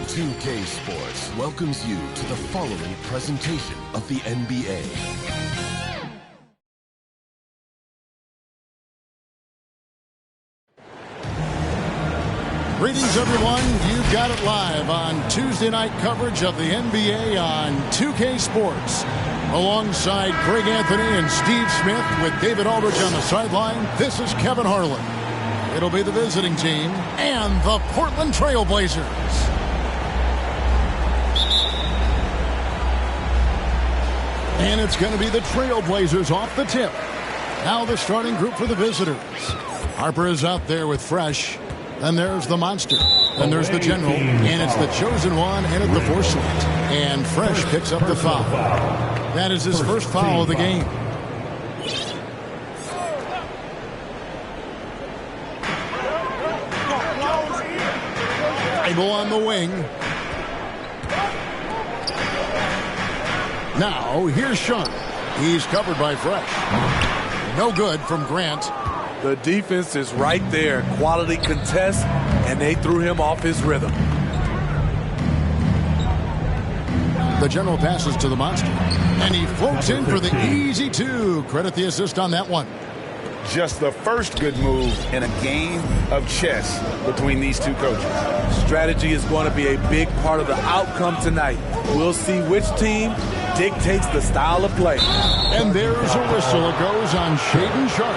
2K Sports welcomes you to the following presentation of the NBA. Greetings, everyone. You've got it live on Tuesday night coverage of the NBA on 2K Sports. Alongside Craig Anthony and Steve Smith with David Aldridge on the sideline, this is Kevin Harlan. It'll be the visiting team and the Portland Trail Blazers. And it's going to be the Trail Blazers off the tip. Now the starting group for the visitors. Harper is out there with Fresh. Then there's the Monster. Then there's the General. And it's the Chosen One and at the four slot. And Fresh picks up the foul. That is his first foul of the game. Able on the wing. Now, here's Sean. He's covered by Fresh. No good from Grant. The defense is right there. Quality contest, and they threw him off his rhythm. The General passes to the Monster. And he floats in for the easy two. Credit the assist on that one. Just the first good move in a game of chess between these two coaches. Strategy is going to be a big part of the outcome tonight. We'll see which team dictates the style of play. And there's a whistle. It goes on Shaedon Sharpe.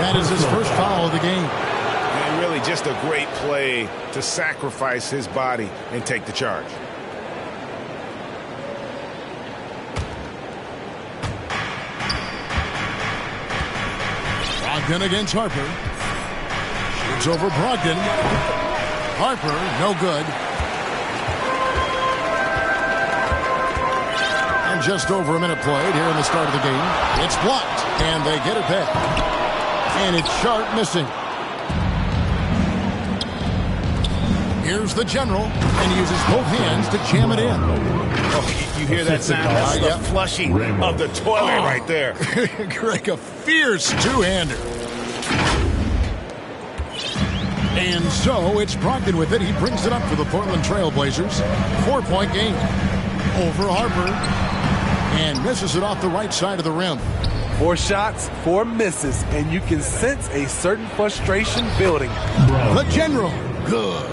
That is his first foul of the game. And really just a great play to sacrifice his body and take the charge. Brogdon against Harper. Shoots over Brogdon. Harper, no good. And just over a minute played here in the start of the game. It's blocked, and they get it back. And it's Sharpe missing. Here's the General, and he uses both hands to jam it in. Oh, you hear that sound? That's the flushing of the toilet right there. Greg, a fierce two-hander. And so it's Brogdon with it. He brings it up for the Portland Trail Blazers. 4-point game. Over Harper. And misses it off the right side of the rim. 4 shots, 4 misses, and you can sense a certain frustration building. The General. Good.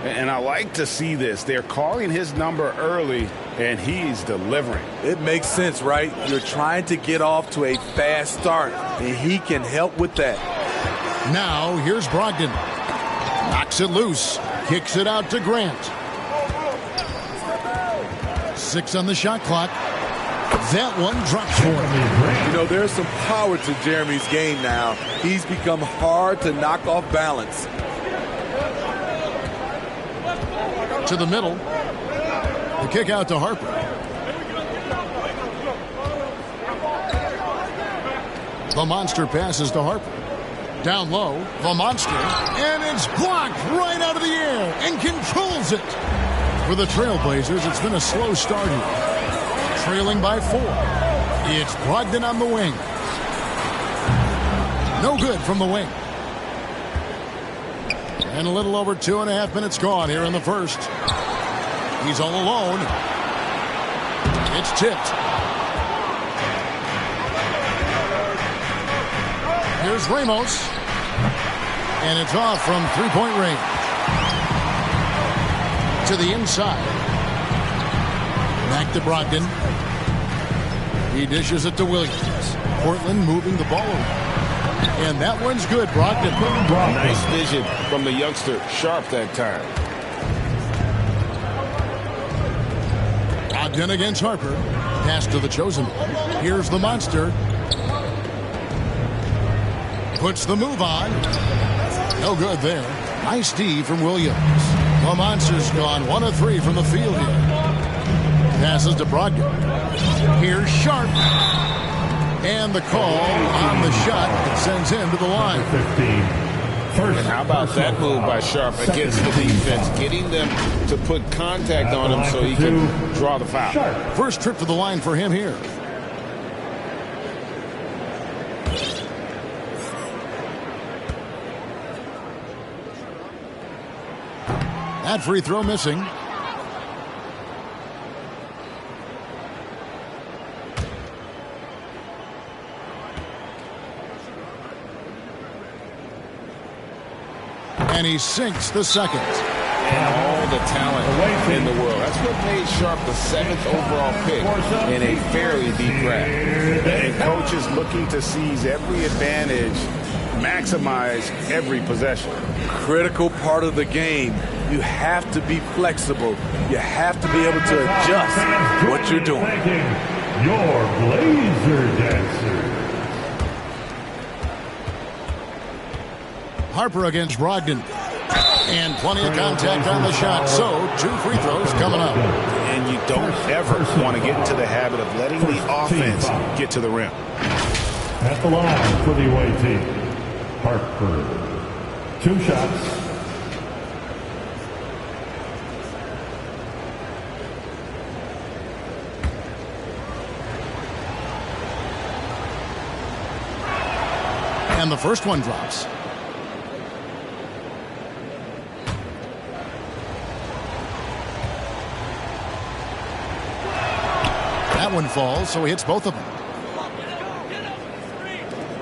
And I like to see this. They're calling his number early, and he's delivering. It makes sense, right? You're trying to get off to a fast start, and he can help with that. Now, here's Brogdon. Knocks it loose. Kicks it out to Grant. 6 on the shot clock. That one drops for him. You know, there's some power to Jeremy's game now. He's become hard to knock off balance. To the middle. The kick out to Harper. The Monster passes to Harper. Down low, the Monster. And it's blocked right out of the air and controls it. For the Trailblazers, it's been a slow start here. Trailing by 4. It's Brogdon on the wing. No good from the wing. And a little over 2.5 minutes gone here in the first. He's all alone. It's tipped. Here's Ramos. And it's off from three-point range. To the inside. Back to Brogdon. He dishes it to Williams. Portland moving the ball around. And that one's good, Brogdon. Nice vision from the youngster, Sharpe that time. Brogdon against Harper. Pass to the Chosen One. Here's the Monster. Puts the move on. No good there. Nice D from Williams. The Monster's gone 1 of 3 from the field here. Passes to Brogdon. Here's Sharpe. And the call on the shot that sends him to the line. And how about that move by Sharpe against the defense, getting them to put contact on him so he can draw the foul. First trip to the line for him here. That free throw missing. And he sinks the second. And all the talent in the world. That's what made Sharp the 7th overall pick in a fairly deep draft. And coaches looking to seize every advantage, maximize every possession. Critical part of the game. You have to be flexible. You have to be able to adjust what you're doing. Your Blazer Dancer. Harper against Brogdon. And plenty of contact on the shot. So, 2 free throws coming up. And you don't ever want to get into the habit of letting the offense get to the rim. At the line for the away team, Harper. 2 shots. And the first one drops. That one falls, so he hits both of them.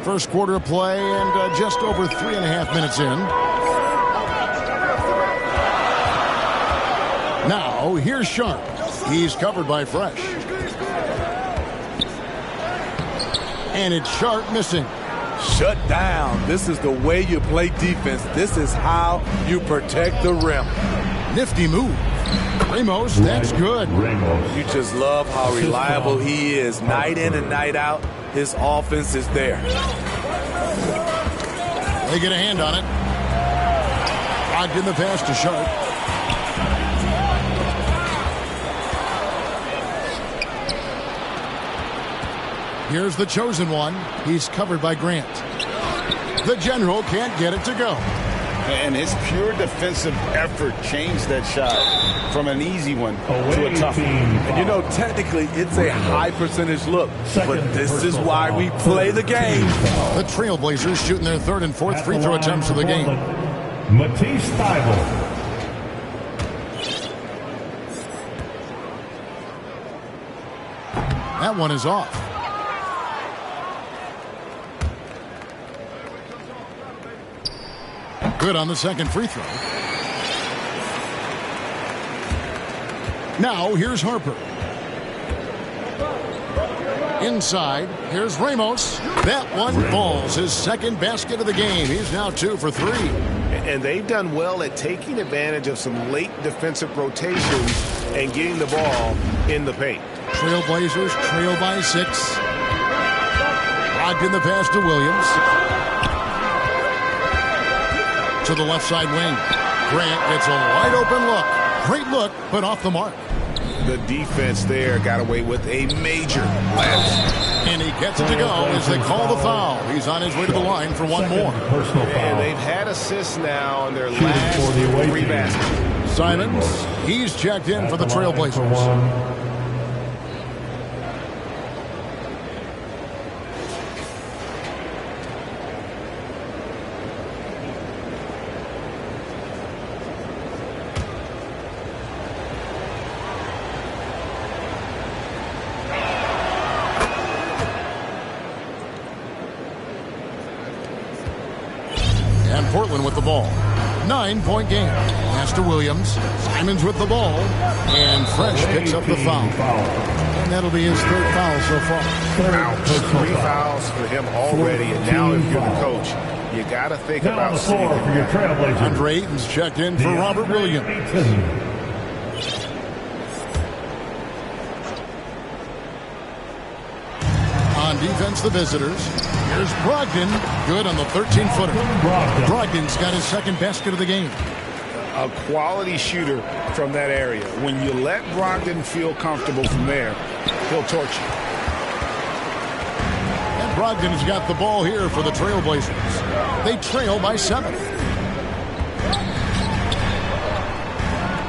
First quarter of play and just over 3.5 minutes in. Now, here's Sharp. He's covered by Fresh. And it's Sharp missing. Shut down. This is the way you play defense. This is how you protect the rim. Nifty move. Ramos, that's good. You just love how reliable he is. Night in and night out, his offense is there. They get a hand on it. Locked in the pass to Sharp. Here's the chosen one. He's covered by Grant. The general can't get it to go. And his pure defensive effort changed that shot from an easy one to a tough one. And you know, technically, it's a high percentage look, but this is why we play the game. The Trailblazers shooting their 3rd and 4th free throw attempts of the game. Matisse Thybulle. That one is off. Good on the second free throw. Now, here's Harper. Inside, here's Ramos. That one falls. His second basket of the game. He's now 2 for 3. And they've done well at taking advantage of some late defensive rotations and getting the ball in the paint. Trailblazers trail by 6. Locked in the pass to Williams. To the left side wing. Grant gets a wide open look. Great look, but off the mark. The defense there got away with a major lapse. And he gets it to go as they call the foul. He's on his way to the line for one more. And they've had assists now on their last 3 baskets. Simons, he's checked in for the Trailblazers. Portland with the ball. 9-point game. Pass to Williams. Simons with the ball. And Fresh picks up the foul. And that'll be his 3rd foul so far. 3 fouls for him already. And now if you're the coach, you got to think about sitting for your Trailblazers. Andre Ayton's checked in for Robert Williams. On defense, the visitors. Here's Brogdon. Good on the 13-footer. Brogdon's got his 2nd basket of the game. A quality shooter from that area. When you let Brogdon feel comfortable from there, he'll torch you. And Brogdon's got the ball here for the Trailblazers. They trail by 7.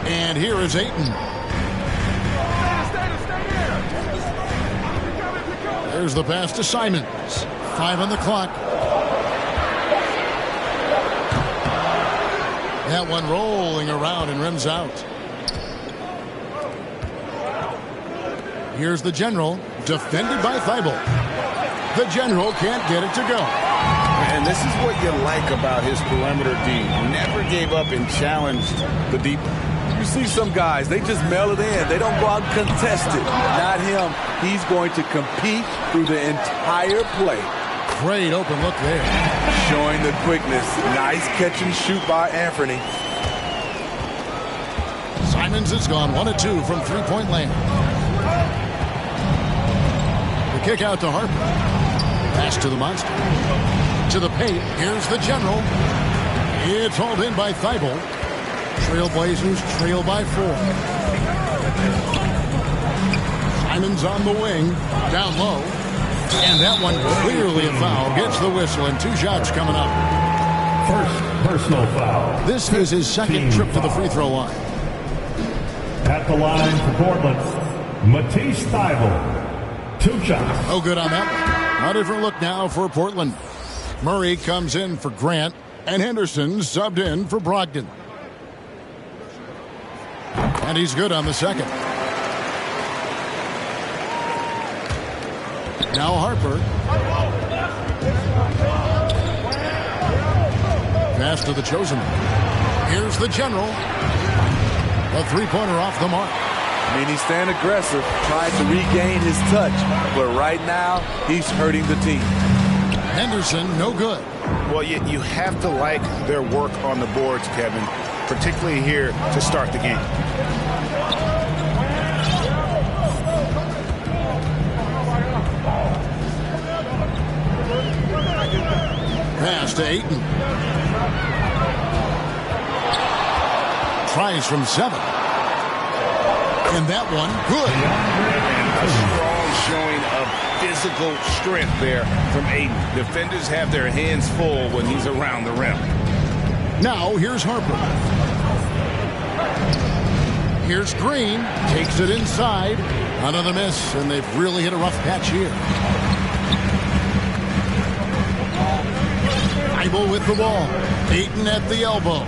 And here is Ayton. There's the pass to Simons. 5 on the clock. That one rolling around and rims out. Here's the general, defended by Thibault. The general can't get it to go. And this is what you like about his perimeter D. Never gave up and challenged the deep. You see some guys, they just mail it in. They don't go out and contest it. Not him. He's going to compete through the entire play. Great open look there. Showing the quickness. Nice catch and shoot by Anthony. Simons has gone 1 of 2 from three-point land. The kick out to Harper. Pass to the monster. To the paint. Here's the general. It's hauled in by Thibault. Trailblazers trail by 4. Simons on the wing. Down low. And that one clearly a foul. Gets the whistle and 2 shots coming up. First personal foul. This is his second trip to the free throw line. At the line for Portland, Matisse Thybulle. 2 shots. Oh, good on that one. A different look now for Portland. Murray comes in for Grant, and Henderson subbed in for Brogdon. And he's good on the second. Now Harper. Pass to the chosen. Here's the general. A three-pointer off the mark. I mean, he's staying aggressive, trying to regain his touch. But right now, he's hurting the team. Henderson, no good. Well, you have to like their work on the boards, Kevin, particularly here to start the game. Pass to Ayton. Tries from 7. And that one, good. And a strong showing of physical strength there from Ayton. Defenders have their hands full when he's around the rim. Now, here's Harper. Here's Green. Takes it inside. Another miss, and they've really hit a rough patch here. Thibault with the ball. Ayton at the elbow.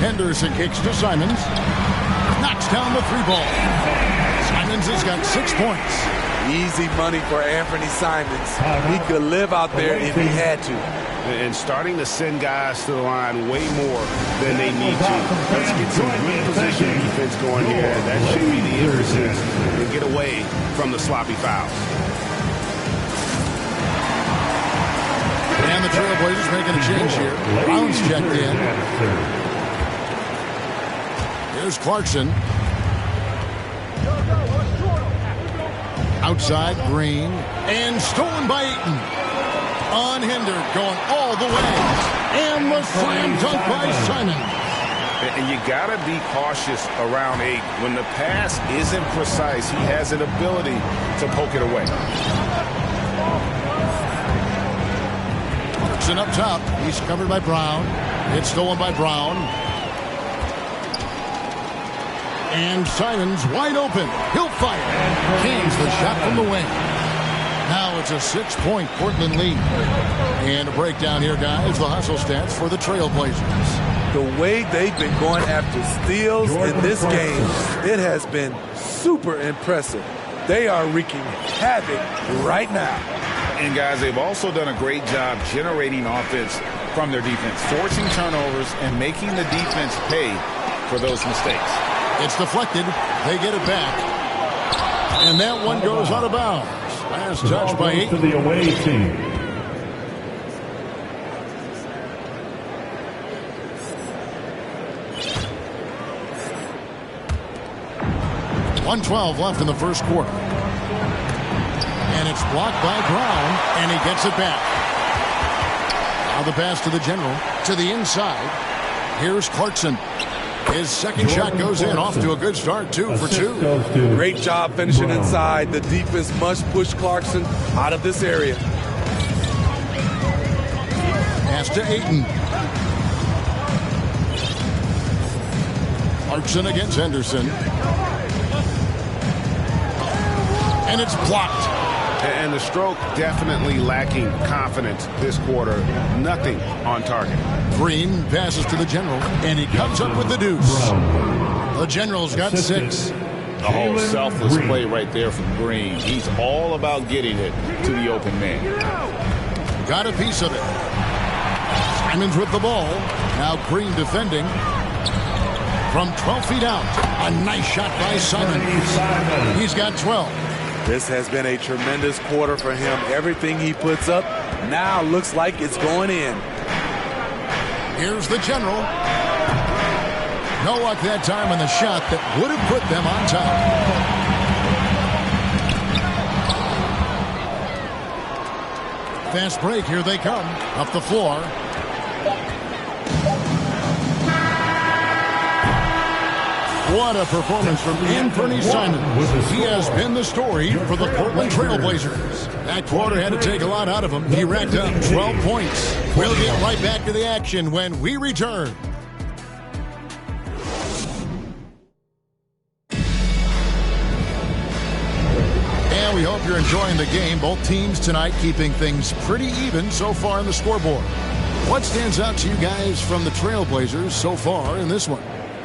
Henderson kicks to Simons. Knocks down the 3-ball. Simons has got 6 points. Easy money for Anthony Simons. He could live out there if he had to. And starting to send guys to the line way more than they need to. Let's get some good position defense going here. That should be the emphasis and get away from the sloppy fouls. And the Trailblazers making a change here. Brown's checked in. Here's Clarkson. Outside, Green. And stolen by Ayton. Unhindered, going all the way. And the slam dunk by Simon. And you got to be cautious around Ayton. When the pass isn't precise, he has an ability to poke it away. Clarkson up top. He's covered by Brown. It's stolen by Brown. And Simons wide open. He'll fire. Cans the shot from the wing. Now it's a 6-point Portland lead. And a breakdown here, guys. The hustle stats for the Trailblazers. The way they've been going after steals in this game, it has been super impressive. They are wreaking havoc right now. And guys, they've also done a great job generating offense from their defense, forcing turnovers and making the defense pay for those mistakes. It's deflected. They get it back. And that one goes out of bounds. Last touch by Ayton. To the away team. .112 left in the first quarter. And it's blocked by Brown, and he gets it back. Now the pass to the general, to the inside. Here's Clarkson. His second shot goes in, off to a good start, 2 for 2. Great job finishing inside. The defense must push Clarkson out of this area. Pass to Ayton. Clarkson against Henderson. And it's blocked. And the stroke definitely lacking confidence this quarter. Nothing on target. Green passes to the general, and he comes up with the deuce. The general's got 6. The whole selfless play right there from Green. He's all about getting it to the open man. Got a piece of it. Simons with the ball. Now Green defending. From 12 feet out. A nice shot by Simon. He's got 12. This has been a tremendous quarter for him. Everything he puts up now looks like it's going in. Here's the general. No luck that time on the shot that would have put them on top. Fast break. Here they come. Up the floor. What a performance from Anthony Simons. He has been the story for the Portland Trail Blazers. That quarter had to take a lot out of him. He racked up 12 points. We'll get right back to the action when we return. And we hope you're enjoying the game. Both teams tonight keeping things pretty even so far on the scoreboard. What stands out to you guys from the Trail Blazers so far in this one?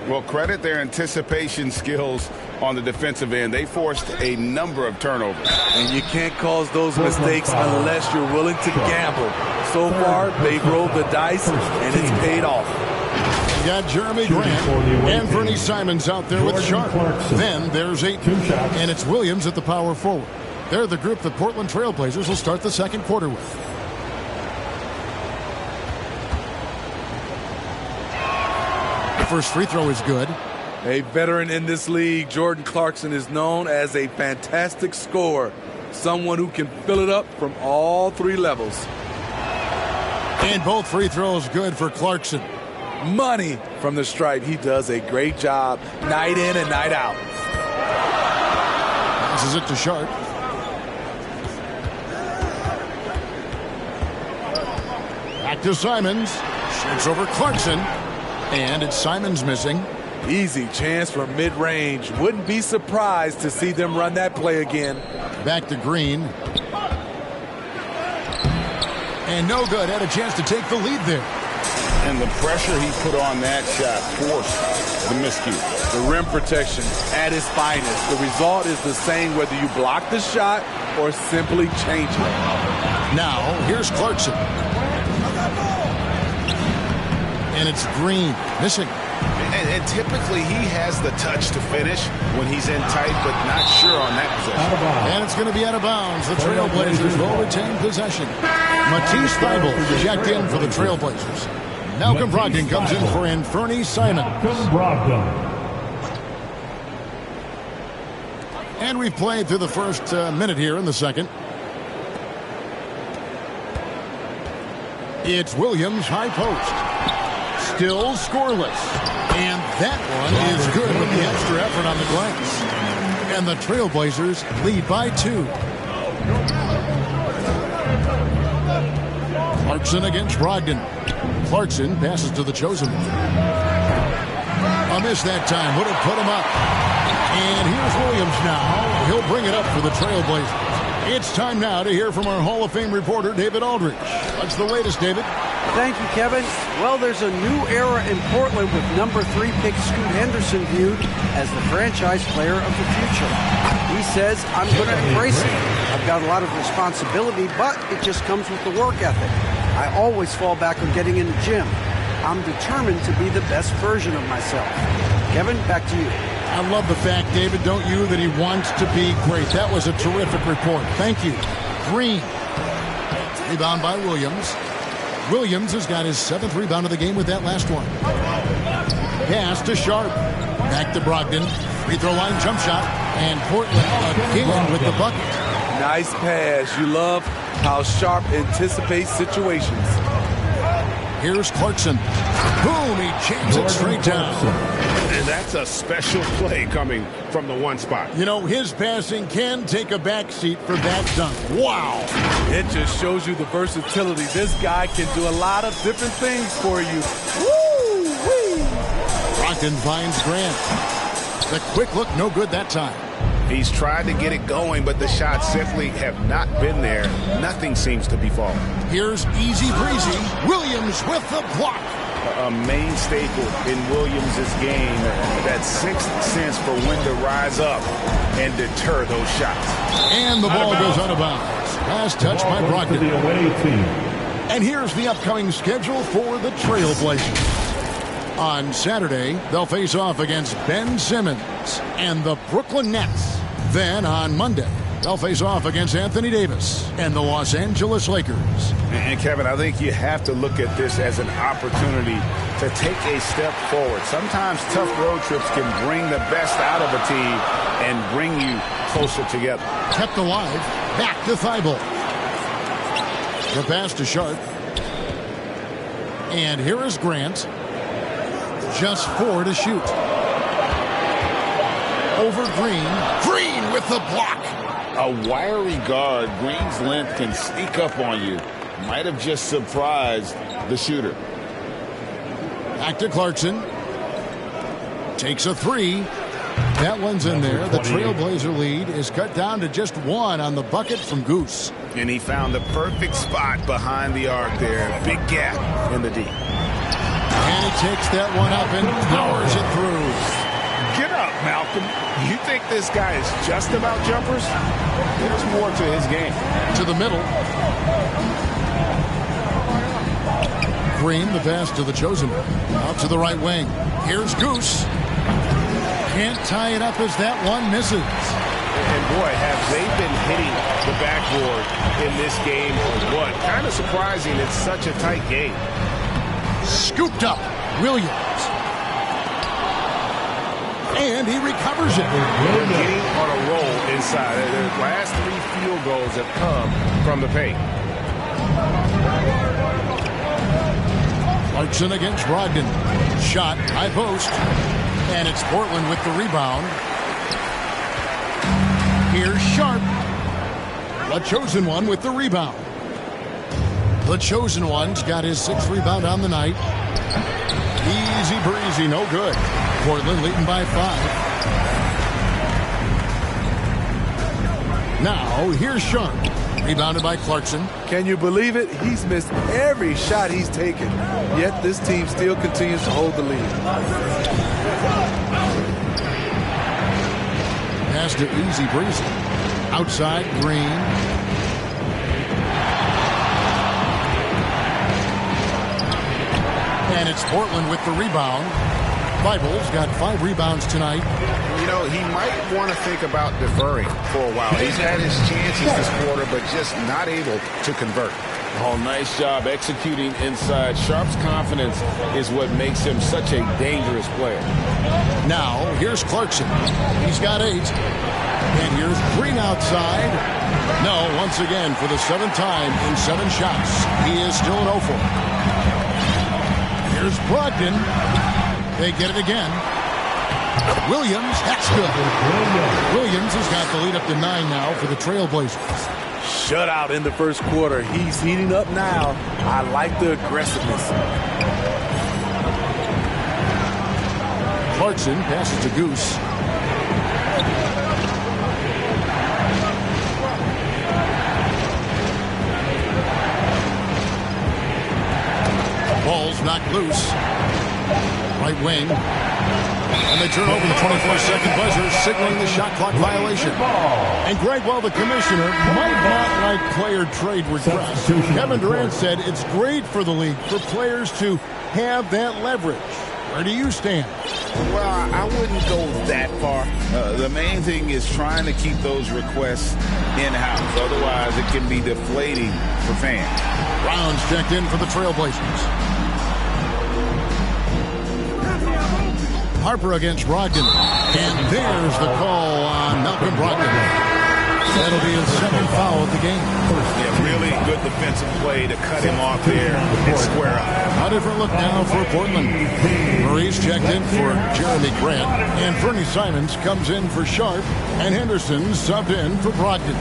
Well, credit their anticipation skills on the defensive end. They forced a number of turnovers. And you can't cause those mistakes unless you're willing to gamble. So far, they've rolled the dice, and it's paid off. You got Jeremy Grant and Bernie Simons out there with Sharp. Then there's 8, and it's Williams at the power forward. They're the group the Portland Trail Blazers will start the second quarter with. First free throw is good. A veteran in this league, Jordan Clarkson is known as a fantastic scorer. Someone who can fill it up from all 3 levels. And both free throws good for Clarkson. Money from the stripe. He does a great job night in and night out. Passes it to Sharp. Back to Simons. Shoots over Clarkson. And it's Simons missing. Easy chance from mid-range. Wouldn't be surprised to see them run that play again. Back to Green. And no good. Had a chance to take the lead there. And the pressure he put on that shot forced the miscue. The rim protection at its finest. The result is the same whether you block the shot or simply change it. Now, here's Clarkson. And it's Green missing. And typically he has the touch to finish when he's in tight, but not sure on that possession. And it's going to be out of bounds. The Trailblazers will retain possession. Matisse Thybulle checked in for the Trailblazers. Malcolm Brogdon comes in for Anthony Simons. And we've played through the first minute here in the second. It's Williams, high post. Still scoreless. And that one is good with the extra effort on the glass. And the Trailblazers lead by 2. Clarkson against Brogdon. Clarkson passes to the chosen one. A miss that time. Would have put him up. And here's Williams now. He'll bring it up for the Trailblazers. It's time now to hear from our Hall of Fame reporter, David Aldridge. What's the latest, David? Thank you, Kevin. Well, there's a new era in Portland with number 3 pick Scoot Henderson viewed as the franchise player of the future. He says, I'm going to embrace it. I've got a lot of responsibility, but it just comes with the work ethic. I always fall back on getting in the gym. I'm determined to be the best version of myself. Kevin, back to you. I love the fact, David, don't you, that he wants to be great. That was a terrific report. Thank you. Green. Rebound by Williams. Williams has got his 7th rebound of the game with that last one. Pass to Sharp. Back to Brogdon. Free throw line jump shot. And Portland again with the bucket. Nice pass. You love how Sharp anticipates situations. Here's Clarkson. Boom, he jams it straight down. And that's a special play coming from the one spot. You know, his passing can take a backseat for that dunk. Wow. It just shows you the versatility. This guy can do a lot of different things for you. Woo-wee. Brogdon finds Grant. The quick look, no good that time. He's tried to get it going, but the shots simply have not been there. Nothing seems to be falling. Here's easy breezy. Williams with the block. A main staple in Williams' game, that sixth sense for when to rise up and deter those shots. And the ball goes out of bounds. Last touch by Brogdon. And here's the upcoming schedule for the Trailblazers. On Saturday, they'll face off against Ben Simmons and the Brooklyn Nets. Then on Monday, they'll face off against Anthony Davis and the Los Angeles Lakers. And Kevin, I think you have to look at this as an opportunity to take a step forward. Sometimes tough road trips can bring the best out of a team and bring you closer together. Kept alive, back to Thibault. The pass to Sharp. And here is Grant. Just 4 to shoot. Over Green. Green with the block. A wiry guard, Green's length can sneak up on you. Might have just surprised the shooter. Back to Clarkson. Takes a 3. That one's in there. The Trailblazer lead is cut down to just 1 on the bucket from Goose. And he found the perfect spot behind the arc there. Big gap in the D. And he takes that one up and powers it through. Get up, Malcolm. You think this guy is just about jumpers? There's more to his game. To the middle. Green, the pass to the chosen. Out to the right wing. Here's Goose. Can't tie it up as that one misses. And boy, have they been hitting the backboard in this game or what? Kind of surprising. It's such a tight game. Scooped up. Williams. And he recovers it. They're getting on a roll inside. Their last 3 field goals have come from the paint. Clarkson against Brogdon. Shot, high post. And it's Portland with the rebound. Here's Sharp. The chosen one with the rebound. The chosen one's got his 6th rebound on the night. Easy breezy, no good. Portland leading by 5. Now, here's Sharp. Rebounded by Clarkson. Can you believe it? He's missed every shot he's taken. Yet this team still continues to hold the lead. Pass to easy breezy. Outside, Green. And it's Portland with the rebound. Bible's got 5 rebounds tonight. You know, he might want to think about deferring for a while. He's had his chances this quarter, but just not able to convert. Oh, nice job executing inside. Sharp's confidence is what makes him such a dangerous player. Now, here's Clarkson. He's got 8. And here's Green outside. No, once again, for the 7th time in 7 shots. He is still an 0-4. Here's Brogdon. They get it again. Williams, that's good. Williams has got the lead up to 9 now for the Trailblazers. Shutout in the first quarter. He's heating up now. I like the aggressiveness. Clarkson passes to Goose. Ball's knocked loose. Right wing. And they turn over the 24-second buzzer, signaling the shot clock violation. And Greg, while the commissioner might not like player trade requests, Kevin Durant said it's great for the league for players to have that leverage. Where do you stand? Well, I wouldn't go that far. The main thing is trying to keep those requests in-house. Otherwise, it can be deflating for fans. Brown's checked in for the Trailblazers. Harper against Brogdon. And there's the call on Malcolm Brogdon. That'll be his 2nd foul of the game. Yeah, really good defensive play to cut him off there and square up. A different look now for Portland. Murray's checked in for Jeremy Grant. And Fernie Simons comes in for Sharp. And Henderson subbed in for Brogdon.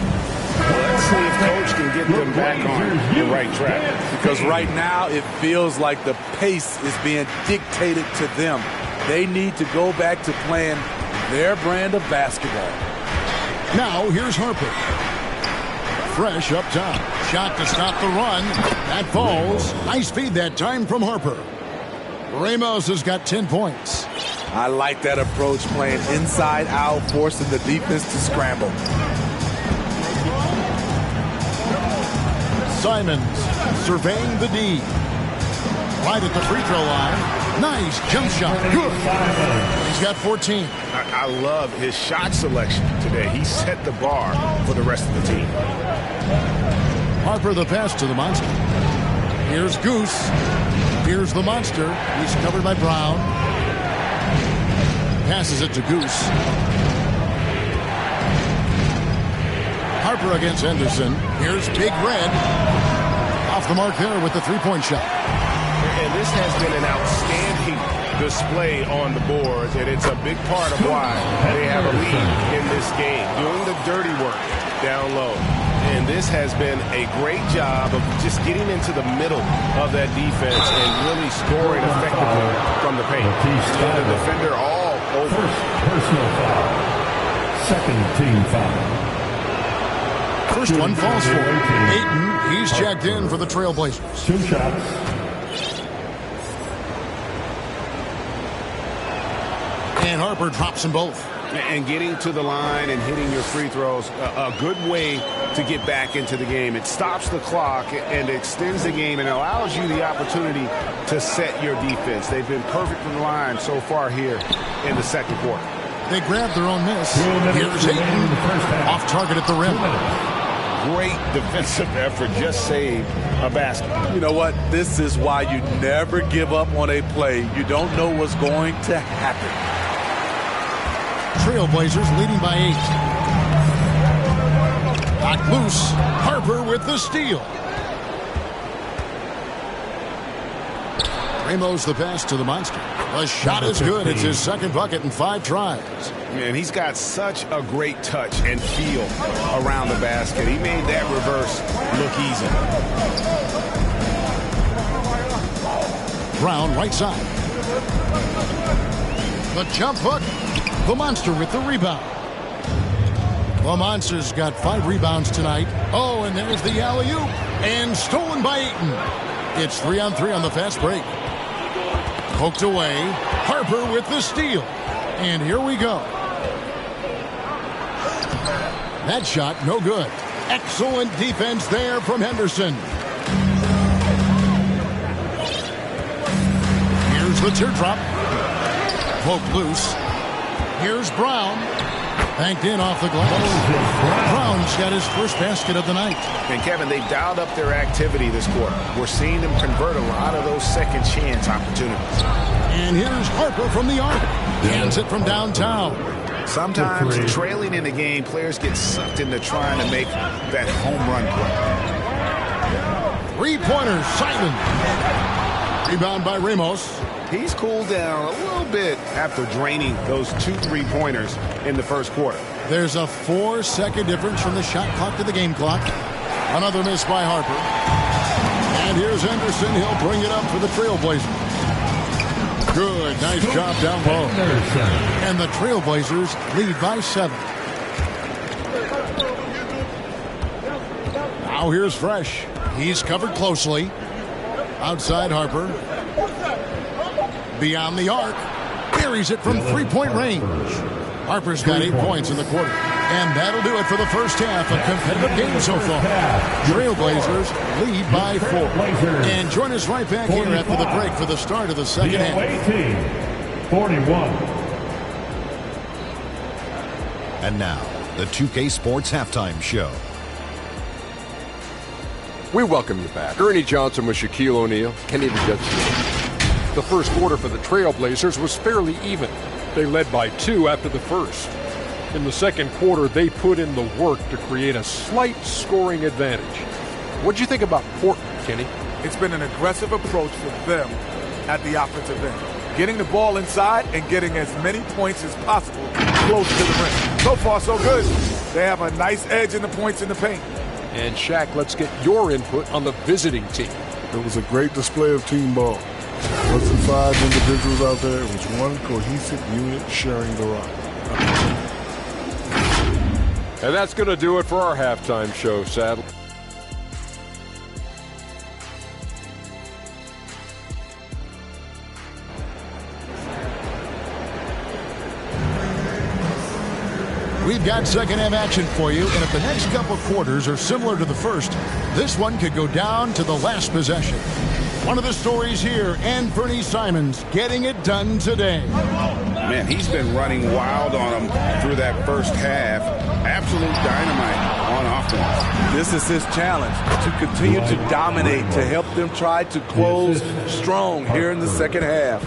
Let's see if Coach can get them back on the right track. Because right now it feels like the pace is being dictated to them. They need to go back to playing their brand of basketball. Now here's Harper. Fresh up top. Shot to stop the run. That falls. Nice feed that time from Harper. Ramos has got 10 points. I like that approach, playing inside out, forcing the defense to scramble. Simons surveying the D. Right at the free throw line. Nice jump shot. Good. He's got 14. I love his shot selection today. He set the bar for the rest of the team. Harper the pass to the monster. Here's Goose. Here's the monster. He's covered by Brown. Passes it to Goose. Harper against Henderson. Here's Big Red. Off the mark there with the three-point shot. And this has been an outstanding display on the boards, and it's a big part of why they have a lead in this game, doing the dirty work down low. And this has been a great job of just getting into the middle of that defense and really scoring effectively from the paint. And the defender all over. First personal foul. Second team foul. First one falls for Ayton. He's checked in for the Trailblazers. 2 shots. And Harper drops them both. And getting to the line and hitting your free throws, a good way to get back into the game. It stops the clock and extends the game and allows you the opportunity to set your defense. They've been perfect from the line so far here in the second quarter. They grabbed their own miss. Here's Ayton. Off target at the rim. Great defensive effort. Just saved a basket. You know what? This is why you never give up on a play. You don't know what's going to happen. Trailblazers leading by 8. Knocked loose. Harper with the steal. Ramos the pass to the monster. The shot is good. It's his second bucket in 5 tries. Man, he's got such a great touch and feel around the basket. He made that reverse look easy. Brown right side. The jump hook. The monster with the rebound. The monster's got 5 rebounds tonight. Oh, and there's the alley-oop. And stolen by Ayton. It's 3-on-3 on the fast break. Poked away. Harper with the steal. And here we go. That shot, no good. Excellent defense there from Henderson. Here's the teardrop. Poked loose. Here's Brown. Banked in off the glass. Brown's got his first basket of the night. And Kevin, they've dialed up their activity this quarter. We're seeing them convert a lot of those second chance opportunities. And here's Harper from the arc. Hands it from downtown. Sometimes trailing in a game, players get sucked into trying to make that home run play. 3-pointer, Simon. Rebound by Ramos. He's cooled down a little bit after draining those 2 3-pointers in the first quarter. There's a 4-second difference from the shot clock to the game clock. Another miss by Harper. And here's Henderson. He'll bring it up for the Trailblazers. Good. Nice job down low. And the Trailblazers lead by 7. Now here's Fresh. He's covered closely. Outside Harper. Beyond the arc. Buries it from 3-point range. Harper's got 8 points in the quarter. And that'll do it for the first half. A competitive game so far. Trailblazers lead by 4. And join us right back here after the break for the start of the second half. 41. And now, the 2K Sports Halftime Show. We welcome you back. Ernie Johnson with Shaquille O'Neal, Kenny the Jet Stewart. The first quarter for the Trailblazers was fairly even. They led by 2 after the first. In the second quarter, they put in the work to create a slight scoring advantage. What'd you think about Portland, Kenny? It's been an aggressive approach for them at the offensive end. Getting the ball inside and getting as many points as possible close to the rim. So far, so good. They have a nice edge in the points in the paint. And Shaq, let's get your input on the visiting team. It was a great display of team ball. Wasn't 5 individuals out there. It was one cohesive unit sharing the rock. And that's going to do it for our halftime show, sadly. We've got second half action for you, and if the next couple quarters are similar to the first, this one could go down to the last possession. One of the stories here, and Bernie Simons getting it done today. Man, he's been running wild on him through that first half. Absolute dynamite on offense. This is his challenge, to continue to dominate, to help them try to close strong here in the second half.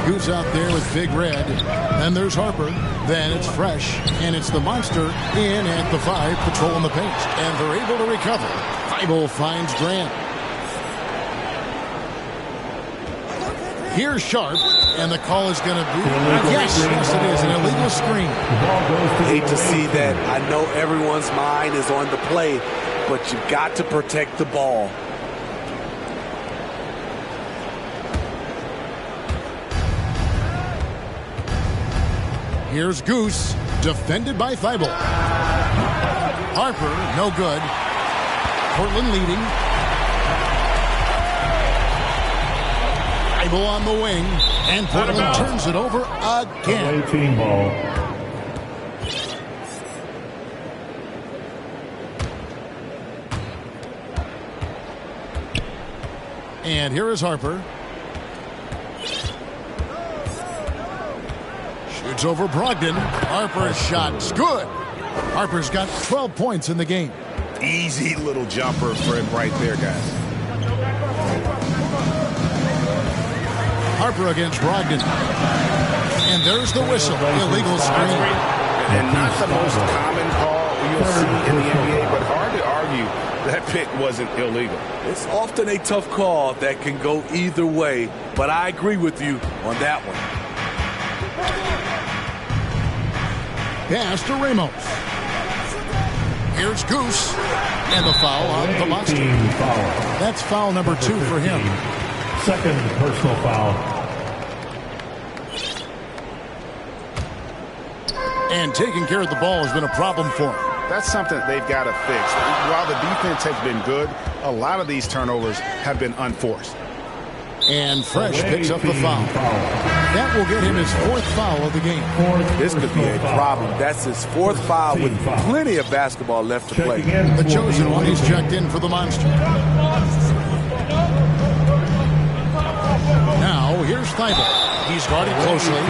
Goose out there with Big Red. Then there's Harper. Then it's Fresh. And it's the Monster in at the 5, patrolling the paint. And they're able to recover. Thibault finds Grant. Here's Sharp. And the call is going to be... Yes, it is. An illegal screen. Hate to see that. I know everyone's mind is on the play, but you've got to protect the ball. Here's Goose, defended by Thibault. Harper, no good. Portland leading. Thibault on the wing, and Portland turns it over again. Away team ball. And here is Harper. Shoots over Brogdon. Harper's shot's good. Harper's got 12 points in the game. Easy little jumper for him right there, guys. Harper against Brogdon. And there's the whistle. Illegal screen. And not the most common call you'll see in the NBA, but hard to argue that pick wasn't illegal. It's often a tough call that can go either way, but I agree with you on that one. Pass to Ramos. Here's Goose. And the foul on the Monster. That's foul number 2 for him. Second personal foul. And taking care of the ball has been a problem for him. That's something they've got to fix. While the defense has been good, a lot of these turnovers have been unforced. And Fresh picks up the foul. That will get him his 4th foul of the game. This could be a problem. That's his 4th foul with plenty of basketball left to play. The chosen one, he's checked in for the Monster. Now, here's Thibault. He's guarded closely.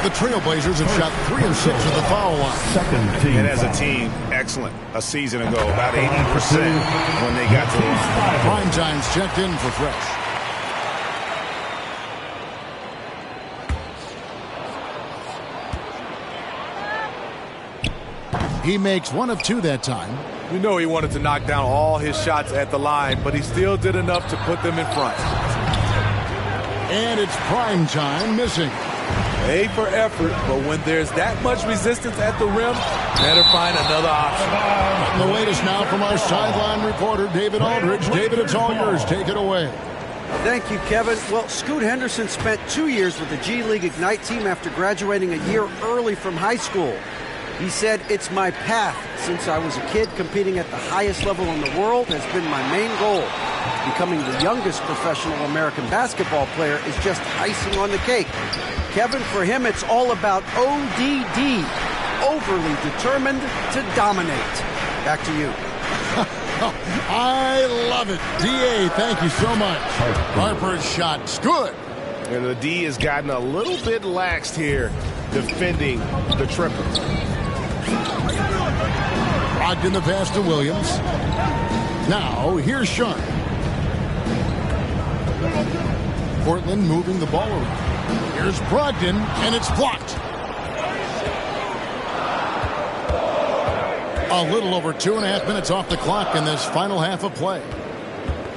The Trailblazers have shot 3 of 6 at the foul line. And as a team, excellent. A season ago, about 80% when they got to the line. Prime Time's checked in for Fresh. He makes 1 of 2 that time. You know he wanted to knock down all his shots at the line, but he still did enough to put them in front. And it's Prime Time missing. A for effort, but when there's that much resistance at the rim, better find another option. The latest now from our sideline reporter, David Aldridge. David, it's all yours. Take it away. Thank you, Kevin. Well, Scoot Henderson spent 2 years with the G League Ignite team after graduating a year early from high school. He said, "It's my path. Since I was a kid, competing at the highest level in the world has been my main goal. Becoming the youngest professional American basketball player is just icing on the cake." Kevin, for him, it's all about ODD, overly determined to dominate. Back to you. I love it. D.A., thank you so much. Harper's shot's good. And the D has gotten a little bit laxed here defending the triple. Brogdon the pass to Williams. Now, here's Sharp. Portland moving the ball around. Here's Brogdon, and it's blocked. A little over 2.5 minutes off the clock in this final half of play.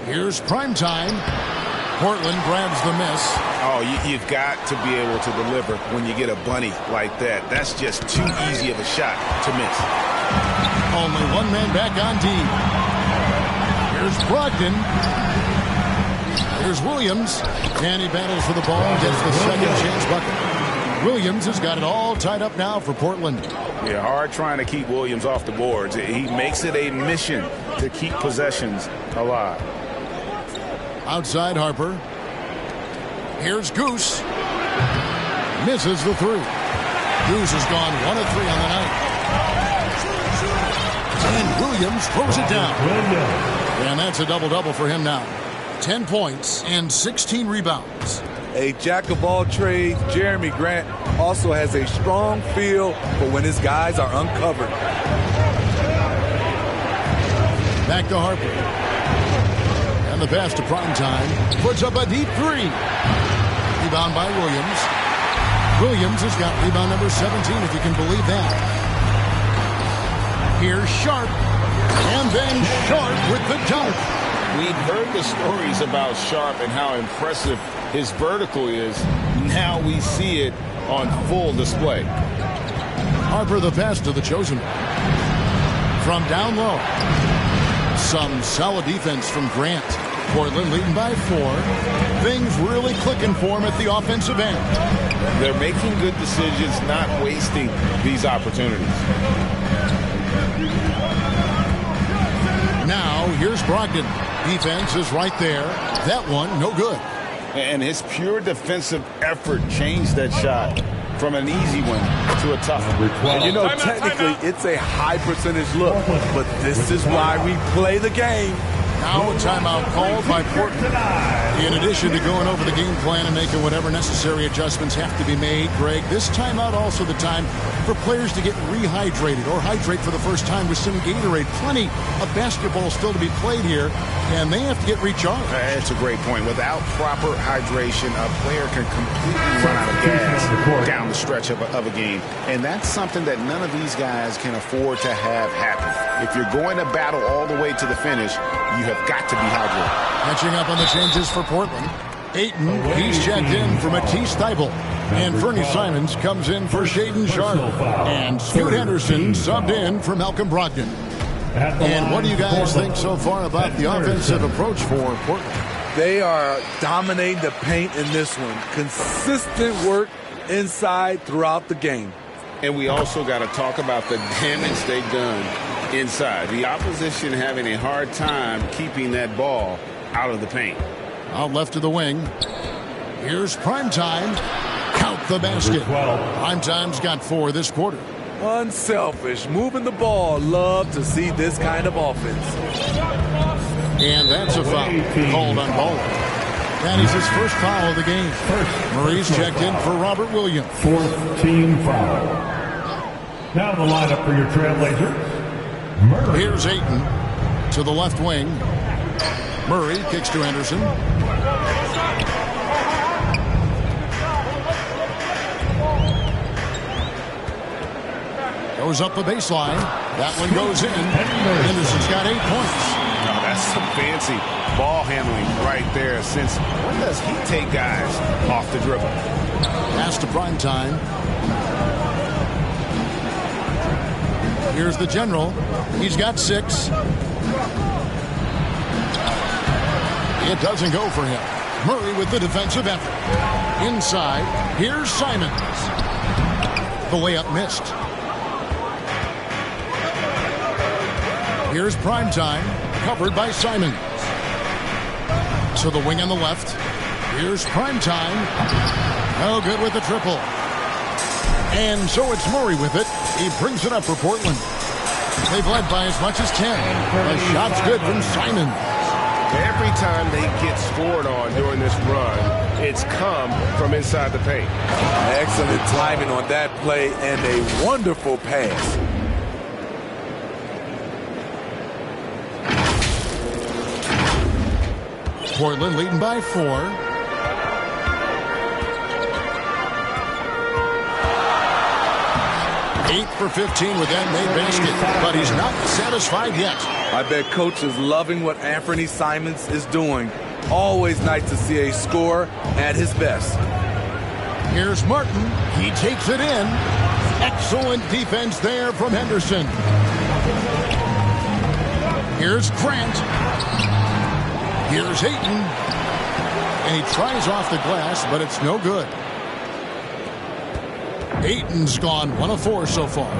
Here's Prime Time. Portland grabs the miss. Oh, you've got to be able to deliver when you get a bunny like that. That's just too easy of a shot to miss. Only 1 man back on D. Here's Brogdon. Here's Williams. And he battles for the ball, gets the second chance bucket. Williams has got it all tied up now for Portland. Yeah, hard trying to keep Williams off the boards. He makes it a mission to keep possessions alive. Outside Harper. Here's Goose. Misses the three. Goose has gone 1 of 3 on the night. And Williams throws it down. And that's a double-double for him now. 10 points and 16 rebounds. A jack-of-all-trades, Jeremy Grant also has a strong feel for when his guys are uncovered. Back to Harper. And the pass to Primetime. Puts up a deep three. Rebound by Williams. Williams has got rebound number 17, if you can believe that. Here's Sharp. And then Sharp with the dunk. We've heard the stories about Sharp and how impressive his vertical is. Now we see it on full display. Harper the pass to the chosen one. From down low. Some solid defense from Grant. Portland leading by 4. Things really clicking for him at the offensive end. They're making good decisions, not wasting these opportunities. Now, here's Brogdon. Defense is right there. That one, no good. And his pure defensive effort changed that shot from an easy one to a tough one. And you know, technically, it's a high percentage look, but this is why we play the game. Now a timeout called by Portland. In addition to going over the game plan and making whatever necessary adjustments have to be made, Greg, this timeout also the time for players to get rehydrated or hydrate for the first time with some Gatorade. Plenty of basketball still to be played here, and they have to get recharged. That's a great point. Without proper hydration, a player can completely run out of gas down the stretch of a game. And that's something that none of these guys can afford to have happen. If you're going to battle all the way to the finish, you have got to be hydrated. Catching up on the changes for Portland. Ayton, he's checked in for Matisse Thybulle. And Fernie Simons comes in for Shaedon Sharp. And Scoot Henderson subbed in for Malcolm Brogdon. And what do you guys think so far about the offensive approach for Portland? They are dominating the paint in this one. Consistent work inside throughout the game. And we also got to talk about the damage they've done inside. The opposition having a hard time keeping that ball out of the paint. Out left of the wing. Here's Primetime. Count the basket. Primetime's got 4 this quarter. Unselfish. Moving the ball. Love to see this kind of offense. And that's a foul called on Ball. That is his first foul of the game. Murray's checked in for Robert Williams. 4th team foul. Now the lineup for your Trailblazers. Murray. Here's Ayton to the left wing. Murray kicks to Henderson. Goes up the baseline. That one goes in. Henderson's got 8 points. Oh, that's some fancy ball handling right there. Since when does he take guys off the dribble? Pass to Primetime. Here's the general. He's got 6. It doesn't go for him. Murray with the defensive effort. Inside. Here's Simons. The layup missed. Here's Primetime. Covered by Simons. To the wing on the left. Here's Primetime. No good with the triple. And so it's Murray with it. He brings it up for Portland. They've led by as much as 10. The shot's good from Simons. Every time they get scored on during this run, it's come from inside the paint. Excellent timing on that play and a wonderful pass. Portland leading by 4. 8 for 15 with that made basket, but he's not satisfied yet. I bet Coach is loving what Anthony Simons is doing. Always nice to see a scorer at his best. Here's Martin. He takes it in. Excellent defense there from Henderson. Here's Grant. Here's Ayton. And he tries off the glass, but it's no good. Ayton's gone 1 of 4 so far.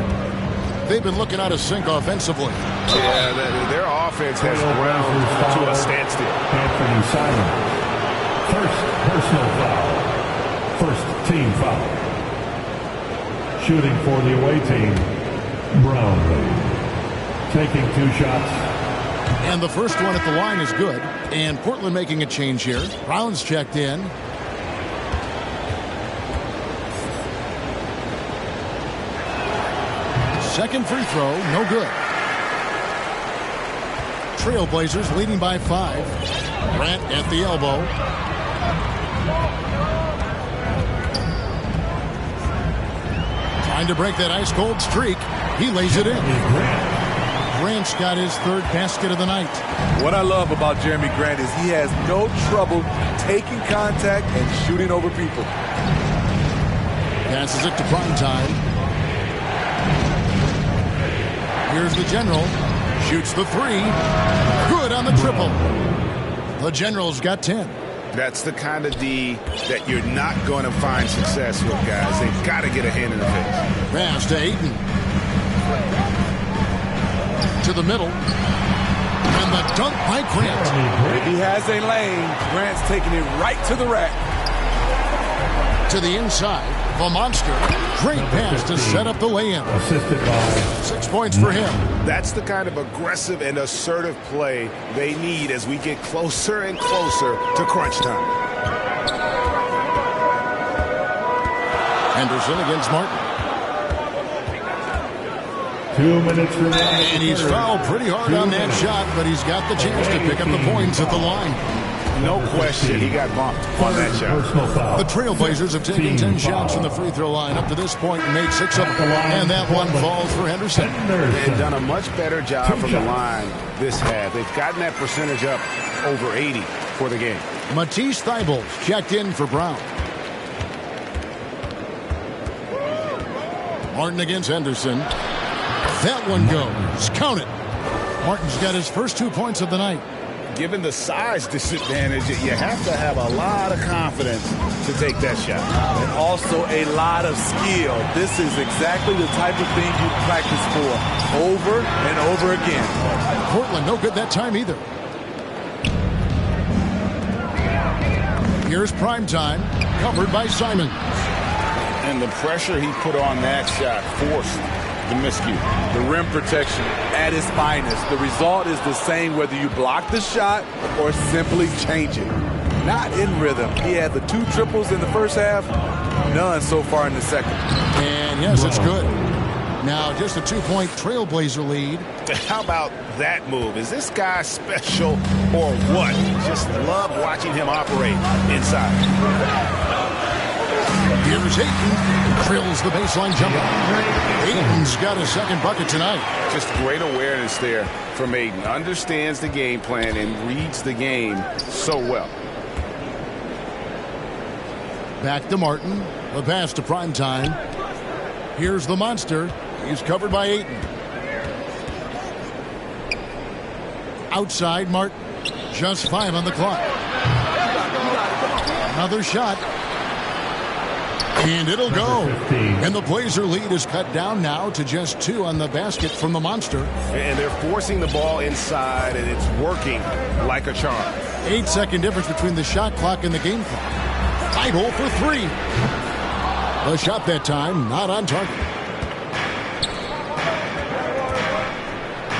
They've been looking out of sync offensively. Yeah, their offense has ground to a standstill. Anthony Simon. First personal foul. First team foul. Shooting for the away team, Brownlee. Taking 2 shots. And the first one at the line is good. And Portland making a change here. Brown's checked in. Second free throw, no good. Trailblazers leading by 5. Grant at the elbow. Trying to break that ice-cold streak. He lays it in. Grant's got his 3rd basket of the night. What I love about Jeremy Grant is he has no trouble taking contact and shooting over people. Passes it to Primetime. Here's the General. Shoots the 3. Good on the triple. The General's got 10. That's the kind of D that you're not going to find success with, guys. They've got to get a hand in the face. Pass to Ayton. To the middle. And the dunk by Grant. If he has a lane, Grant's taking it right to the rack. To the inside. The monster. Great pass to set up the lay-in. 6 points for him. That's the kind of aggressive and assertive play they need as we get closer and closer to crunch time. Henderson against Martin. 2 minutes remaining. And he's fouled pretty hard on that shot, but he's got the chance to pick up the points at the line. No question, he got bumped on that shot. The Trailblazers have taken 10 shots from the free throw line up to this point and made 6 of them. And that one falls for Henderson. They've done a much better job from the line this half. They've gotten that percentage up over 80 for the game. Matisse Thybulle checked in for Brown. Martin against Henderson. That one goes. Count it. Martin's got his first 2 points of the night. Given the size disadvantage, you have to have a lot of confidence to take that shot. And also a lot of skill. This is exactly the type of thing you practice for over and over again. Portland no good that time either. Here's Primetime, covered by Simons. And the pressure he put on that shot forced the miscue. The rim protection at its finest. The result is the same whether you block the shot or simply change it. Not in rhythm. He had the 2 triples in the first half, none so far in the second. And yes, it's good. Now just a 2-point Trailblazer lead. How about that move? Is this guy special or what? Just love watching him operate inside. Here's Ayton. Drills the baseline jumper. Ayton's got his 2nd bucket tonight. Just great awareness there from Ayton. Understands the game plan and reads the game so well. Back to Martin. The pass to Primetime. Here's the monster. He's covered by Ayton. Outside Martin. Just 5 on the clock. Another shot. And it'll go. And the Blazer lead is cut down now to just 2 on the basket from the monster. And they're forcing the ball inside, and it's working like a charm. 8-second difference between the shot clock and the game clock. Thybulle for 3. The shot that time not on target.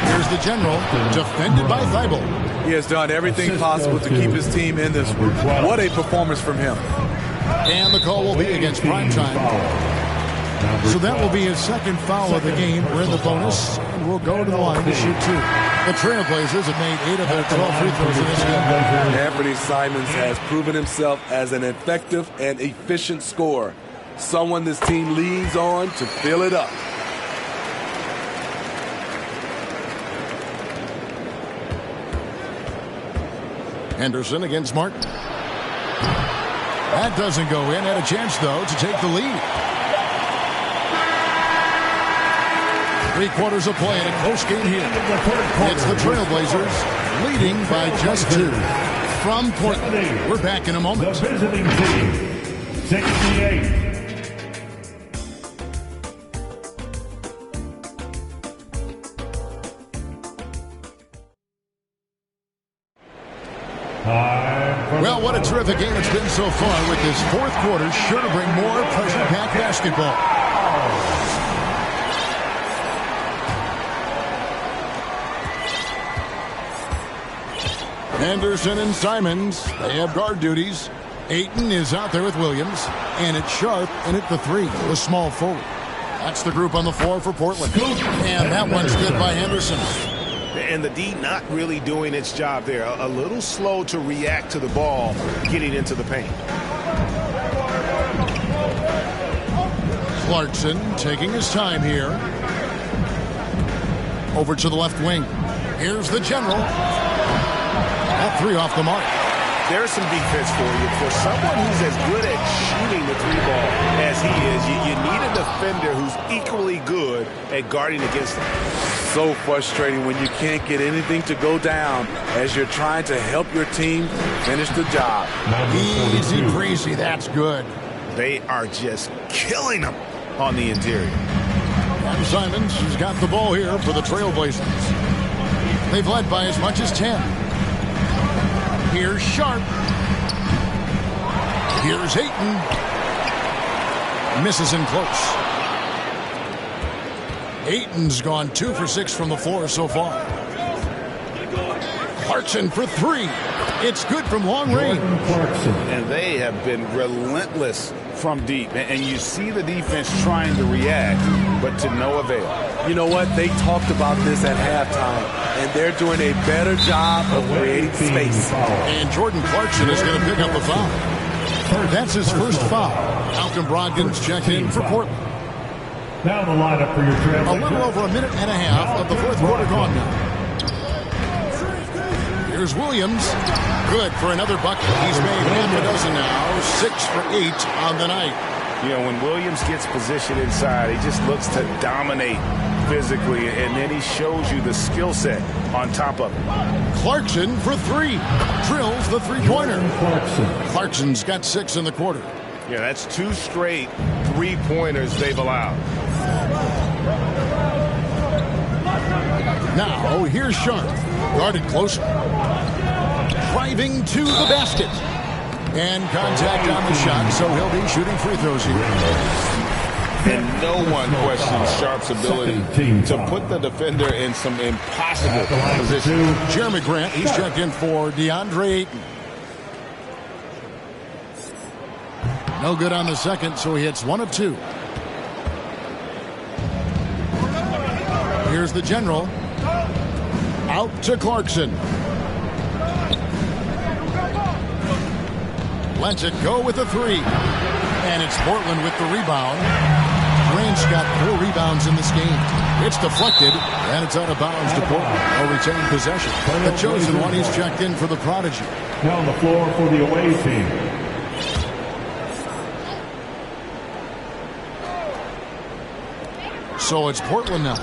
Here's the General, defended by Thybulle. He has done everything possible to keep his team in this one. What a performance from him. And the call will be against Primetime. So that will be his 2nd foul of the game. We're in the bonus, and we'll go to the line to shoot 2. The Trailblazers have made 8 of their 12 free throws in this game. Anthony Simons has proven himself as an effective and efficient scorer. Someone this team leans on to fill it up. Henderson against Martin. That doesn't go in. Had a chance, though, to take the lead. 3 quarters of play in a close game here. It's the Trailblazers leading by just 2 from Portland. We're back in a moment. The visiting team, 68. What the game has been so far with this fourth quarter sure to bring more pressure-packed basketball. Anderson and Simons, they have guard duties. Ayton is out there with Williams, and it's Sharp in at the 3, the small forward. That's the group on the floor for Portland. And that one's good by Henderson. And the D not really doing its job there. A little slow to react to the ball getting into the paint. Clarkson taking his time here. Over to the left wing. Here's the general. That 3 off the mark. There's some defense for you. For someone who's as good at shooting the 3 ball as he is, you need a defender who's equally good at guarding against him. So frustrating when you can't get anything to go down as you're trying to help your team finish the job. Easy breezy, that's good. They are just killing them on the interior. And Simons has got the ball here for the Trailblazers. They've led by as much as 10. Here's Sharp. Here's Ayton. Misses in close. Ayton's gone 2 for 6 from the floor so far. Clarkson for 3. It's good from long range. And they have been relentless from deep. And you see the defense trying to react, but to no avail. You know what? They talked about this at halftime, and they're doing a better job of creating space. And Jordan Clarkson is going to pick up the foul. That's his first foul. Malcolm Brogdon's checked in for Portland. Now the lineup for your Trailblazers. A little over a minute and a half of the fourth quarter gone now. Here's Williams. Good for another bucket. He's made half a dozen now. 6 for 8 on the night. You know, when Williams gets positioned inside, he just looks to dominate physically, and then he shows you the skill set on top of it. Clarkson for 3. Drills the three-pointer. Clarkson's got 6 in the quarter. Yeah, that's 2 straight three-pointers they've allowed. Now, here's Sharp. Guarded closer. Driving to the basket. And contact on the shot, so he'll be shooting free throws here. And no one questions Sharp's ability to put the defender in some impossible position. Jeremy Grant, he's checked in for DeAndre Ayton. No good on the second, so he hits 1 of 2. Here's the general. Out to Clarkson. Lets it go with the 3. And it's Portland with the rebound. Grant's got 4 rebounds in this game. It's deflected, and it's out of bounds to Portland. A retained possession. The chosen one, he's checked in for the Prodigy. Now on the floor for the away team. So it's Portland now.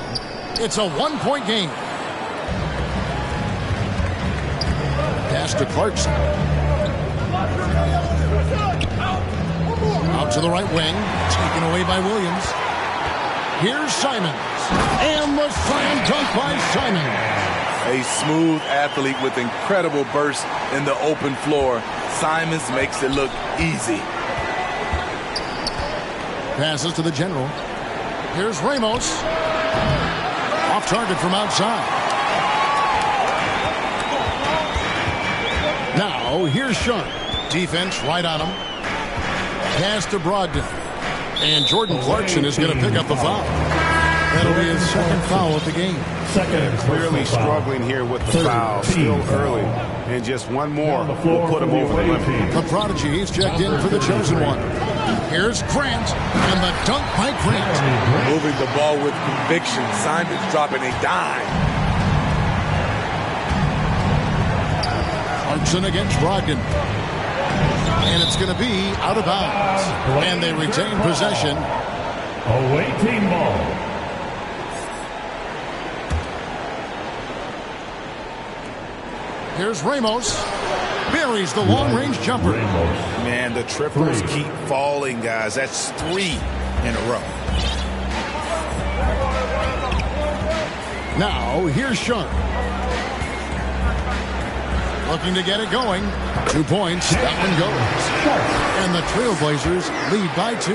It's a 1-point game. Pass to Clarkson. Out to the right wing. Taken away by Williams. Here's Simons. And the slam dunk by Simons. A smooth athlete with incredible burst in the open floor. Simons makes it look easy. Passes to the general. Here's Ramos. Off target from outside. Now, here's Sharp. Defense right on him. Pass to Brogdon. And Jordan Clarkson is going to pick up the foul. That'll be his second foul of the game. Clearly struggling here with the foul. Still early. And just one more will put him over the limit. The Prodigy, he's checked in for the chosen one. Here's Grant. And the dunk by Grant. Moving the ball with conviction. Simons dropping a dime. Clarkson against Brogdon. And it's going to be out of bounds. And they retain possession. Away team ball. Here's Ramos. Buries the long-range jumper. Man, the triples keep falling, guys. That's 3 in a row. Now, here's Sharp. looking to get it going. 2 points, that one goes. And the Trailblazers lead by 2.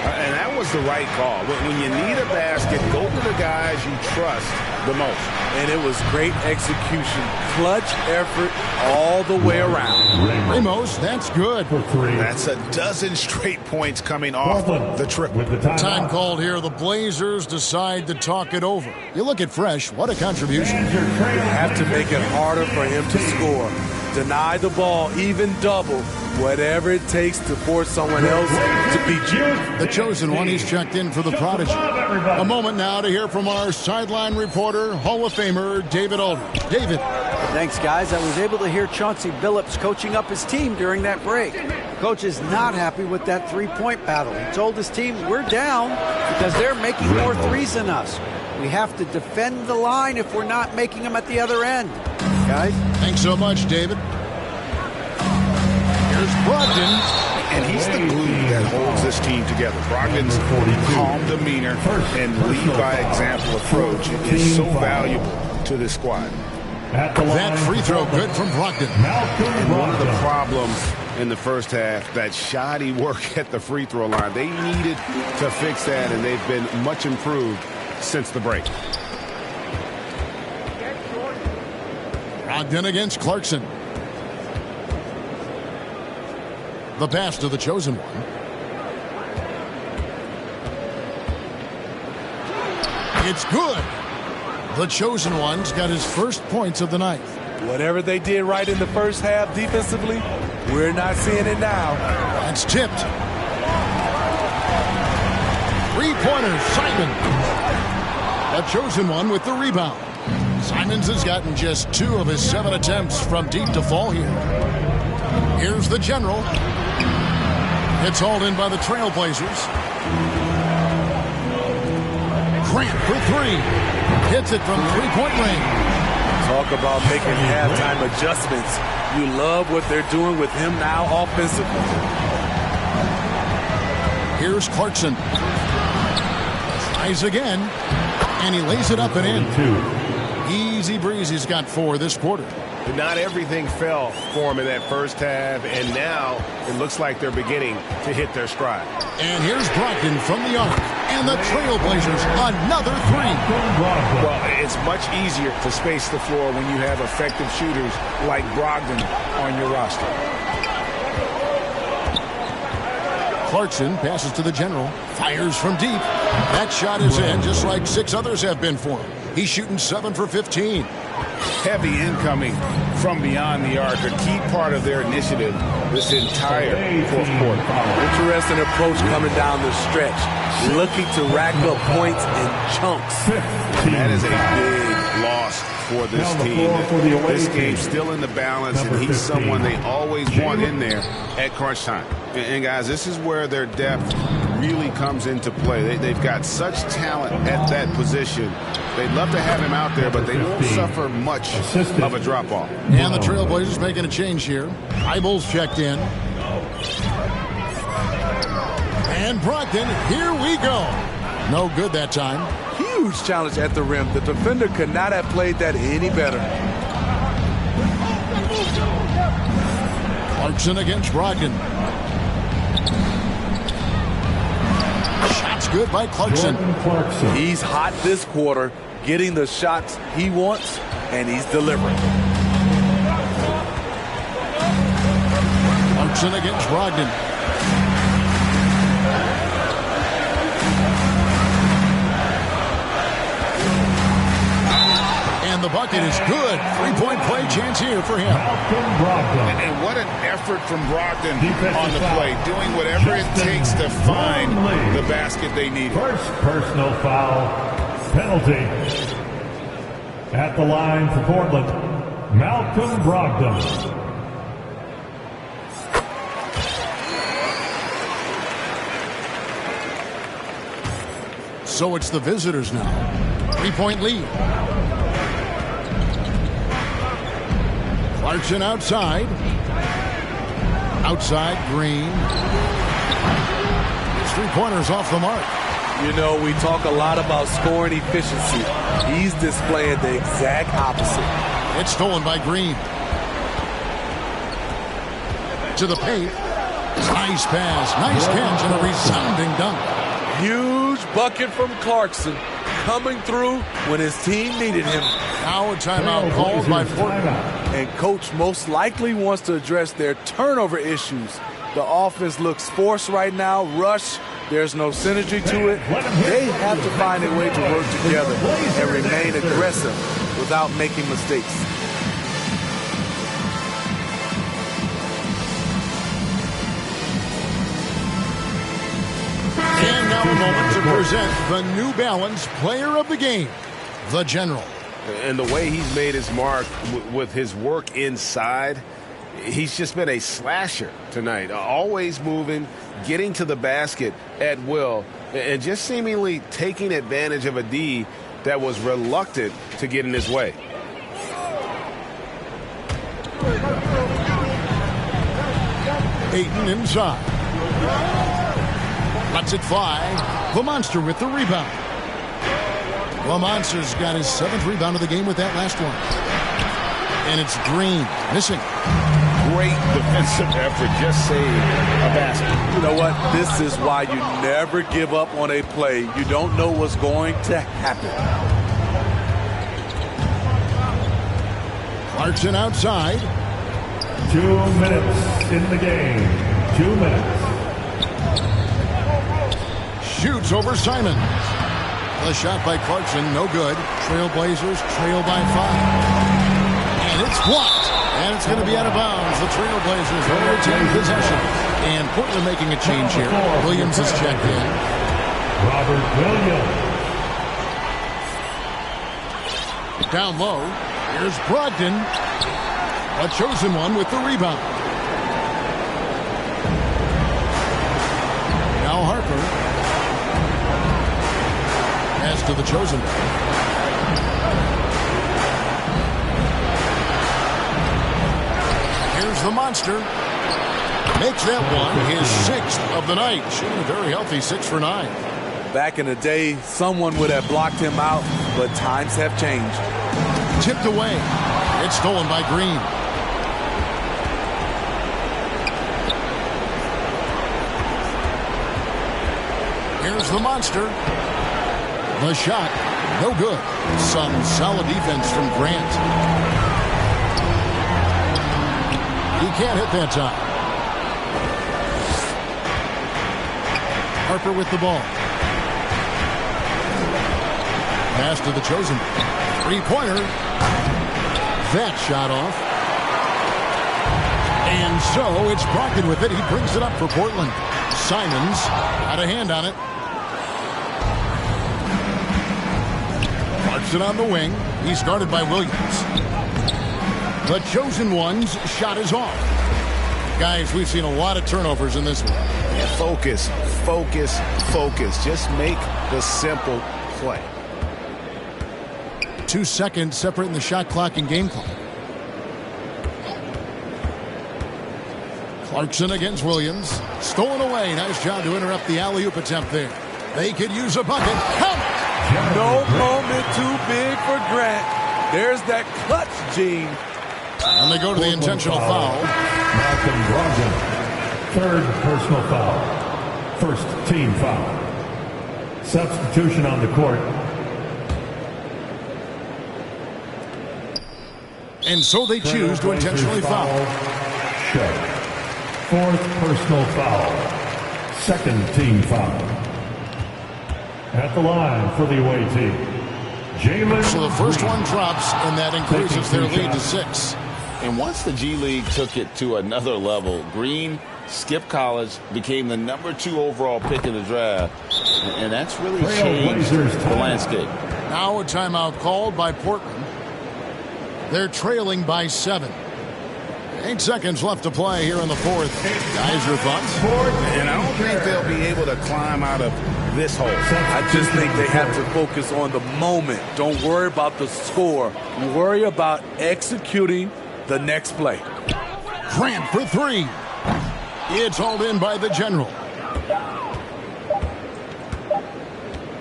And that was the right call. When you need a basket, go to the guys you trust the most. And it was great execution. Clutch effort all the way around. Ramos, that's good. That's a dozen straight points coming off the triple. Time called here. The Blazers decide to talk it over. You look at Fresh, what a contribution. You have to make it harder for him to score. Deny the ball, even double, whatever it takes to force someone else to beat you. The chosen one, he's checked in for the Prodigy. A moment now to hear from our sideline reporter, Hall of Famer David Aldridge. David. Thanks, guys. I was able to hear Chauncey Billups coaching up his team during that break. Coach is not happy with that three-point battle. He told his team, we're down because they're making more threes than us. We have to defend the line if we're not making them at the other end. Guys? Thanks so much, David. Here's Brogdon. And he's the glue that holds this team together. Brogdon's calm demeanor and lead-by-example approach is so valuable to this squad. That free throw good from Brogdon. And one of the problems in the first half, that shoddy work at the free throw line. They needed to fix that, and they've been much improved since the break. Brogdon against Clarkson. The pass to the chosen one. It's good. The chosen one's got his first points of the night. Whatever they did right in the first half defensively, we're not seeing it now. That's tipped. Three-pointer, Simon. The chosen one with the rebound. Simons has gotten just 2 of his 7 attempts from deep to fall here. Here's the general. It's hauled in by the Trailblazers. Grant for 3. Hits it from three-point range. Talk about making halftime adjustments. You love what they're doing with him now offensively. Here's Clarkson. Tries again. And he lays it up and in. Easy breeze. He's got 4 this quarter. Not everything fell for him in that first half, and now it looks like they're beginning to hit their stride. And here's Brogdon from the arc. And the Trailblazers, another 3. Well, it's much easier to space the floor when you have effective shooters like Brogdon on your roster. Clarkson passes to the general. Fires from deep. That shot is in, just like 6 others have been for him. He's shooting 7 for 15. Heavy incoming from beyond the arc, a key part of their initiative this entire fourth quarter. Interesting approach coming down the stretch, looking to rack up points in chunks. And that is a big loss for this team. This game's still in the balance, and he's someone they always want in there at crunch time. And guys, this is where their depth really comes into play. They've got such talent at that position. They'd love to have him out there, but they won't suffer much of a drop-off. And the Trailblazers making a change here. Eibel's checked in. And Brogdon, here we go. No good that time. Huge challenge at the rim. The defender could not have played that any better. Clarkson against Brogdon. Shots good by Clarkson. He's hot this quarter, getting the shots he wants, and he's delivering. Clarkson against Brogdon. And the bucket is good. 3-point play chance here for him. And what an effort from Brogdon on the play, doing whatever it takes to find the basket they need. First personal foul, penalty. At the line for Portland, Malcolm Brogdon. So it's the visitors now. 3-point lead. Clarkson outside. Outside, Green. His 3-pointers off the mark. You know, we talk a lot about scoring efficiency. He's displaying the exact opposite. It's stolen by Green. to the paint. Nice pass, nice catch, and a resounding dunk. Huge bucket from Clarkson, coming through when his team needed him. Now a timeout called by Portland. And coach most likely wants to address their turnover issues. The offense looks forced right now, rush. There's no synergy to it. They have to find a way to work together and remain aggressive without making mistakes. And now a moment to present the New Balance Player of the Game, the General. And the way he's made his mark with his work inside, he's just been a slasher tonight. Always moving, getting to the basket at will, and just seemingly taking advantage of a D that was reluctant to get in his way. Ayton inside. Lets it fly. The Monster with the rebound. The Monster's got his 7th rebound of the game with that last one. And it's Green missing. Great defensive effort, just saved a basket. You know what? This is why you never give up on a play. You don't know what's going to happen. Clarkson outside. 2 minutes in the game. 2 minutes. Shoots over Simon. The shot by Clarkson, no good. Trailblazers trail by 5. And it's blocked. And it's going to be out of bounds. The Trailblazers will retain possession. And Portland making a change here. Williams is checked in. Robert Williams. Down low. Here's Brogdon. A chosen one with the rebound. Now Harper. Pass to the chosen one. Here's the Monster. Makes that one his 6th of the night. Shooting a very healthy 6 for 9. Back in the day, someone would have blocked him out, but times have changed. Tipped away. It's stolen by Green. Here's the Monster. The shot, no good. Some solid defense from Grant. He can't hit that time. Harper with the ball. Pass to the chosen. 3-pointer. That shot off. And so it's Brogdon with it. He brings it up for Portland. Simons had a hand on it. Clarkson on the wing. He's guarded by Williams. The chosen one's shot is off. Guys, we've seen a lot of turnovers in this one. Yeah, focus, focus, focus. Just make the simple play. 2 seconds separating the shot clock and game clock. Clarkson against Williams. Stolen away. Nice job to interrupt the alley-oop attempt there. They could use a bucket. Count it! No moment too big for Grant. There's that clutch gene. And they go to the intentional foul. Malcolm Brogdon. 3rd personal foul. 1st team foul. Substitution on the court. And so they choose to intentionally foul. Shot. 4th personal foul. 2nd team foul. At the line for the away team, Jalen. So the first one drops, and that increases their lead to 6. And once the G League took it to another level, Green skipped college, became the number 2 overall pick in the draft, and that's really changed the landscape. Now a timeout called by Portland. They're trailing by 7. 8 seconds left to play here in the 4th. Guys, your thoughts? And I don't think they'll be able to climb out of this hole. I just think they have to focus on the moment. Don't worry about the score. Worry about executing the next play. Grant for 3. It's hauled in by the General.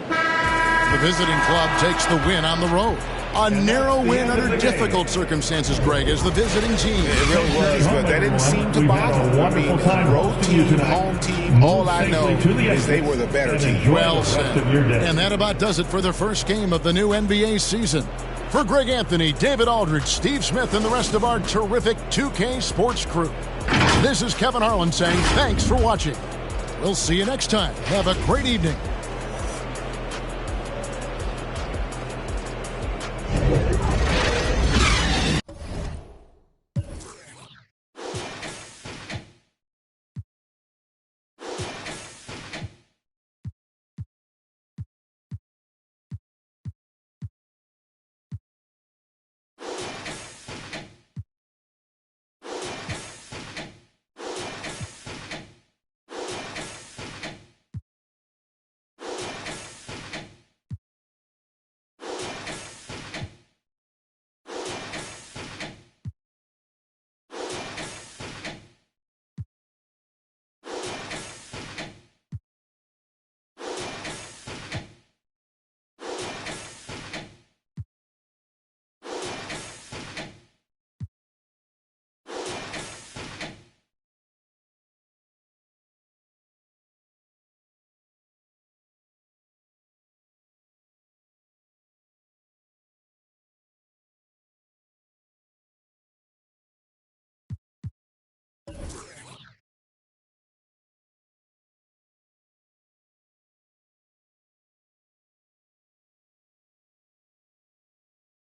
The visiting club takes the win on the road. A narrow win under difficult circumstances, Greg, as the visiting team. It really was, but that didn't seem to bother them. I mean, road team, home team, all I know is they were the better team. Well said. And that about does it for the first game of the new NBA season. For Greg Anthony, David Aldridge, Steve Smith, and the rest of our terrific 2K Sports crew, this is Kevin Harlan saying thanks for watching. We'll see you next time. Have a great evening.